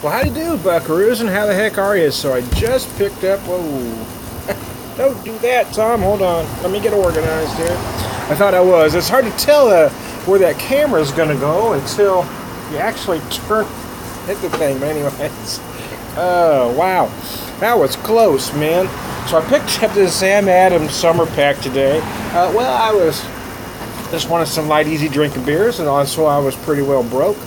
Well, how do you do, buckaroos, and how the heck are you? So I just picked up, whoa, don't do that, Tom, hold on, let me get organized here. I thought I was. It's hard to tell where that camera is going to go until you actually hit the thing, but anyways. Oh, wow, that was close, man. So I picked up this Sam Adams summer pack today. Well, I just wanted some light, easy drinking beers, and also I was pretty well broke.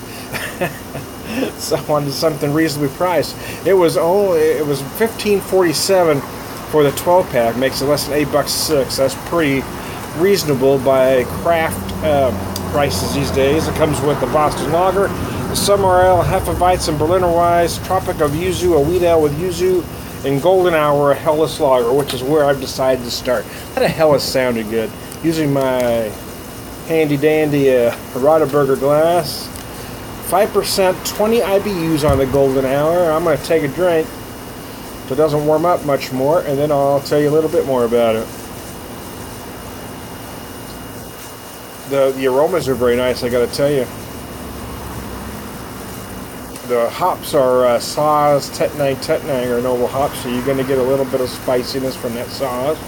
So I wanted something reasonably priced. It was $15.47 for the 12 pack. Makes it less than $8.06. That's pretty reasonable by craft prices these days. It comes with the Boston Lager, the Summer Ale, Hefeweizen, and Berliner Weiss, Tropic of Yuzu, a wheat ale with yuzu, and Golden Hour, a Helles Lager, which is where I've decided to start. That Helles sounded good. Using my handy dandy Rodeburger glass. 5%, 20 IBUs on the Golden Hour. I'm going to take a drink so it doesn't warm up much more, and then I'll tell you a little bit more about it. The aromas are very nice, I got to tell you. The hops are Saaz, Tettnang or noble hops, so you're going to get a little bit of spiciness from that Saaz.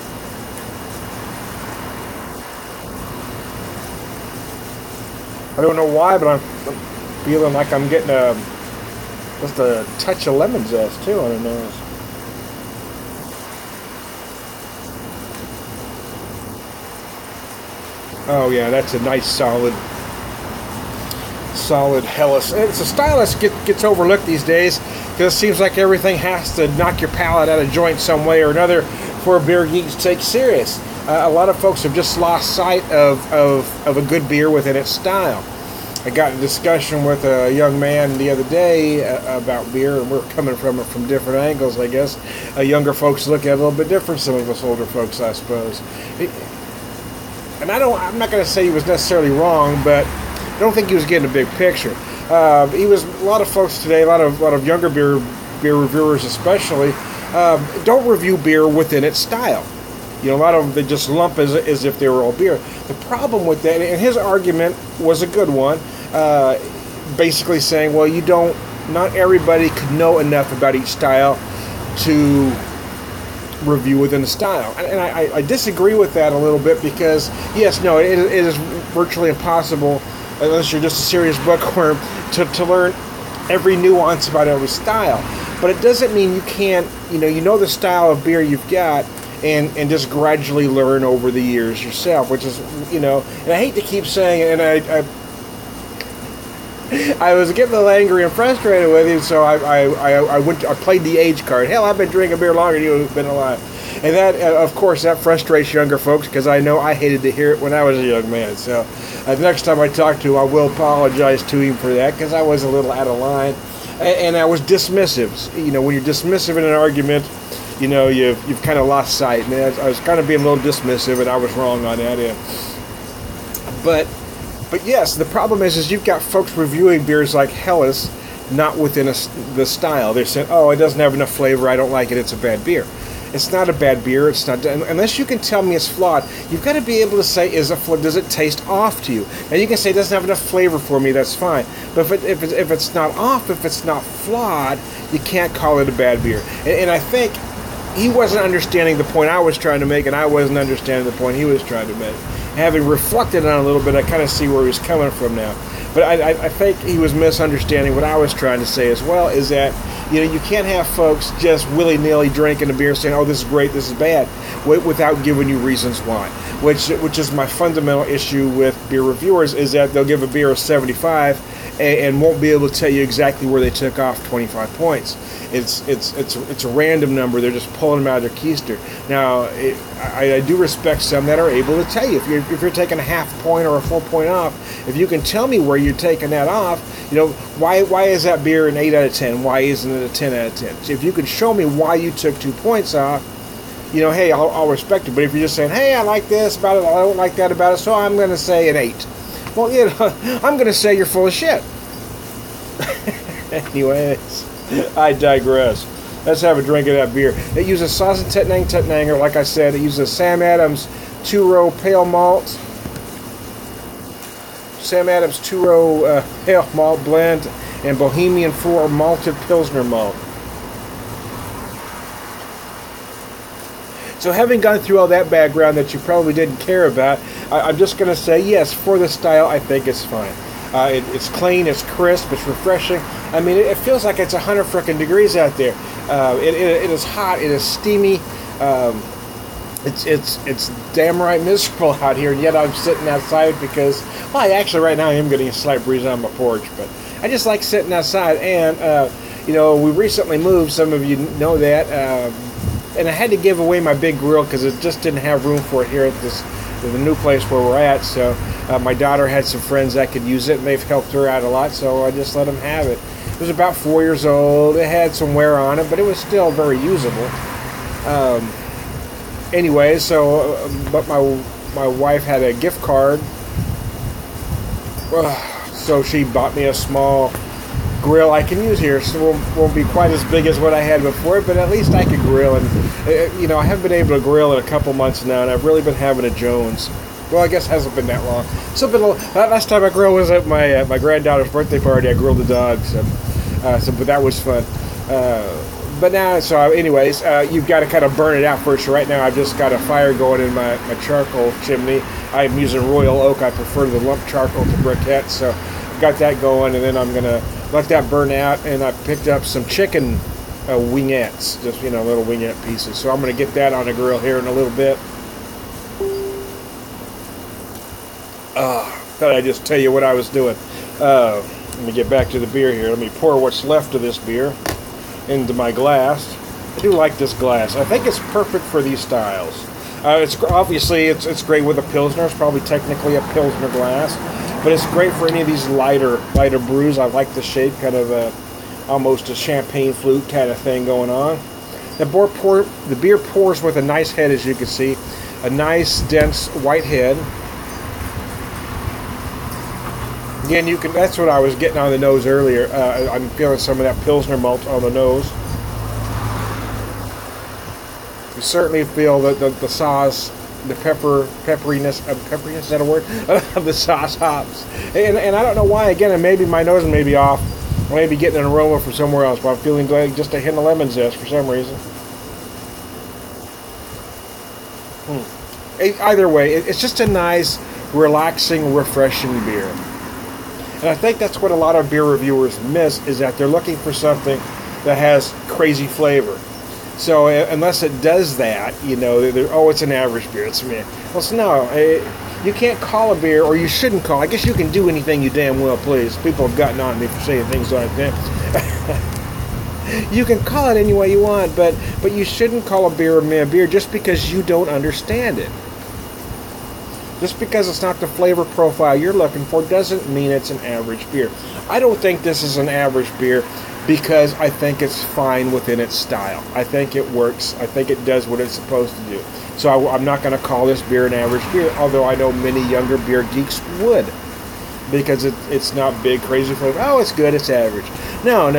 I don't know why, but I'm feeling like I'm getting just a touch of lemon zest too on the nose. Oh yeah, that's a nice solid Helles. It's a style that gets overlooked these days because it seems like everything has to knock your palate out of joint some way or another for a beer geek to take serious. A lot of folks have just lost sight of a good beer within its style. I got in a discussion with a young man the other day about beer, and we're coming from it from different angles, I guess. Younger folks look at it a little bit different, some of us older folks, I suppose. And I'm not going to say he was necessarily wrong, but I don't think he was getting a big picture. A lot of folks today, a lot of younger beer reviewers especially, don't review beer within its style. You know, a lot of them, they just lump as if they were all beer. The problem with that, and his argument was a good one, basically saying, well, not everybody could know enough about each style to review within the style. And I disagree with that a little bit because, yes, no, it is virtually impossible, unless you're just a serious bookworm, to learn every nuance about every style. But it doesn't mean you can't, you know the style of beer you've got, and just gradually learn over the years yourself, which is, and I hate to keep saying it, and I was getting a little angry and frustrated with him, so I played the age card. Hell, I've been drinking beer longer than you've been alive. And that, of course, that frustrates younger folks, because I know I hated to hear it when I was a young man. So the next time I talk to him, I will apologize to him for that, because I was a little out of line. And I was dismissive. When you're dismissive in an argument, you've kind of lost sight. And I was kind of being a little dismissive, and I was wrong on that end. But yes, the problem is you've got folks reviewing beers like Helles not within the style. They're saying, oh, it doesn't have enough flavor, I don't like it, it's a bad beer. It's not a bad beer. It's not, unless you can tell me it's flawed. You've got to be able to say, does it taste off to you? Now you can say it doesn't have enough flavor for me. That's fine. But if it's not off, if it's not flawed, you can't call it a bad beer. And I think he wasn't understanding the point I was trying to make, and I wasn't understanding the point he was trying to make. Having reflected on it a little bit, I kind of see where he's coming from now. But I think he was misunderstanding what I was trying to say as well, is that you can't have folks just willy-nilly drinking a beer saying, oh, this is great, this is bad, without giving you reasons why. Which is my fundamental issue with beer reviewers, is that they'll give a beer a 75 and won't be able to tell you exactly where they took off 25 points. It's a random number. They're just pulling them out of their keister. Now, I do respect some that are able to tell you. If you're taking a half point or a full point off, if you can tell me where you're taking that off, why is that beer an 8 out of 10? Why isn't it a 10 out of 10? So if you can show me why you took 2 points off, hey, I'll respect it. But if you're just saying, hey, I like this about it, I don't like that about it, so I'm going to say an 8. Well, I'm going to say you're full of shit. Anyways, I digress. Let's have a drink of that beer. It uses Saaz and Tettnanger, like I said. It uses Sam Adams 2-row pale malt. Sam Adams 2-row pale malt blend. and Bohemian 4 malted Pilsner malt. So having gone through all that background that you probably didn't care about, I'm just going to say, yes, for the style, I think it's fine. It's clean, it's crisp, it's refreshing. I mean, it feels like it's 100 frickin' degrees out there. It is hot, it is steamy. It's damn right miserable out here, and yet I'm sitting outside because, well, actually right now I am getting a slight breeze on my porch, but I just like sitting outside. And we recently moved. Some of you know that, and I had to give away my big grill because it just didn't have room for it here at the new place where we're at. So my daughter had some friends that could use it, and they've helped her out a lot. So I just let them have it. It was about 4 years old. It had some wear on it, but it was still very usable. Anyway, but my wife had a gift card, so she bought me a small grill I can use here. So it won't be quite as big as what I had before, but at least I could grill. And I haven't been able to grill in a couple months now, and I've really been having a Jones. Well, I guess it hasn't been that long. So last time I grilled was at my granddaughter's birthday party. I grilled the dogs, but that was fun. But now, so anyways, you've got to kind of burn it out first. So right now I've just got a fire going in my charcoal chimney. I'm using Royal Oak. I prefer the lump charcoal to briquette. So I've got that going, and then I'm going to let that burn out. And I picked up some chicken wingettes, just, little wingette pieces. So I'm going to get that on the grill here in a little bit. Thought I'd just tell you what I was doing. Let me get back to the beer here. Let me pour what's left of this beer into my glass. I do like this glass. I think it's perfect for these styles. It's great with a Pilsner. It's probably technically a Pilsner glass, but it's great for any of these lighter brews. I like the shape, kind of almost a champagne flute kind of thing going on. The beer pours with a nice head, as you can see, a nice dense white head. Again, that's what I was getting on the nose earlier. I'm feeling some of that Pilsner malt on the nose. You certainly feel the sauce, the pepperiness, is that a word? Of the sauce hops. And I don't know why, again, maybe my nose may be off. I may be getting an aroma from somewhere else, but I'm feeling like just a hint of lemon zest for some reason. Either way, it's just a nice, relaxing, refreshing beer. And I think that's what a lot of beer reviewers miss, is that they're looking for something that has crazy flavor. So unless it does that, it's an average beer. It's me. Well, you can't call a beer, or you shouldn't call. I guess you can do anything you damn well please. People have gotten on me for saying things like that. You can call it any way you want, but you shouldn't call a beer a beer just because you don't understand it. Just because it's not the flavor profile you're looking for doesn't mean it's an average beer. I don't think this is an average beer because I think it's fine within its style. I think it works. I think it does what it's supposed to do. So I'm not going to call this beer an average beer, although I know many younger beer geeks would, because it's not big, crazy flavor. Oh, it's good, it's average. No.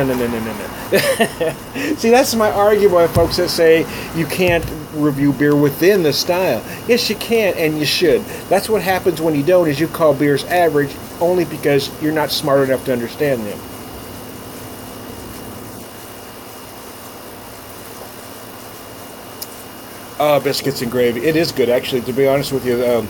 See, that's my argument with folks that say you can't review beer within the style. Yes, you can, and you should. That's what happens when you don't, is you call beers average only because you're not smart enough to understand them. Biscuits and gravy. It is good, actually, to be honest with you.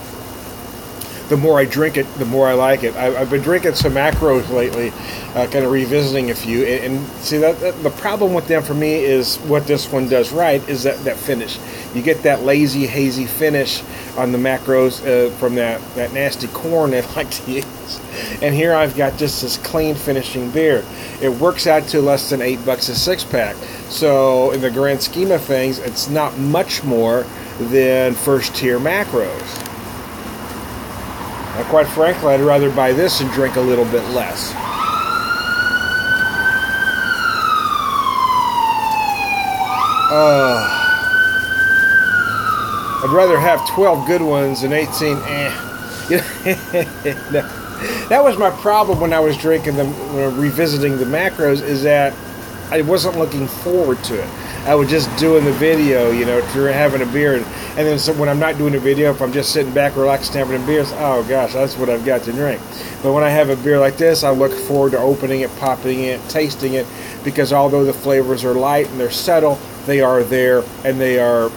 The more I drink it, the more I like it. I've been drinking some macros lately, kind of revisiting a few. And see, that the problem with them for me is what this one does right is that finish. You get that lazy, hazy finish on the macros from that nasty corn I like to use. And here I've got just this clean finishing beer. It works out to less than $8 a six-pack. So in the grand scheme of things, it's not much more than first-tier macros. Now, quite frankly, I'd rather buy this and drink a little bit less. I'd rather have 12 good ones than 18 That was my problem when I was drinking them, revisiting the macros, is that I wasn't looking forward to it. I was just doing the video, you know, having a beer, and then when I'm not doing a video, if I'm just sitting back, relaxing, having a beer, oh gosh, that's what I've got to drink. But when I have a beer like this, I look forward to opening it, popping it, tasting it, because although the flavors are light and they're subtle, they are there, and they are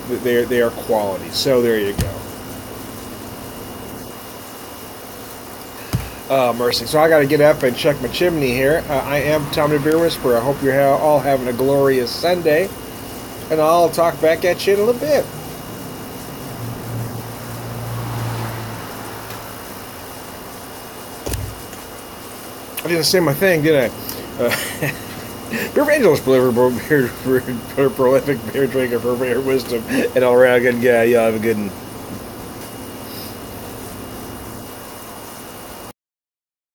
quality. So there you go. Oh, mercy. So I got to get up and check my chimney here. I am Tom the Beer Whisperer. I hope you're all having a glorious Sunday. And I'll talk back at you in a little bit. I didn't say my thing, did I? BeerVangelist, prolific beer drinker, Purveyor of Wisdom, and all around good guy. Y'all have a good one.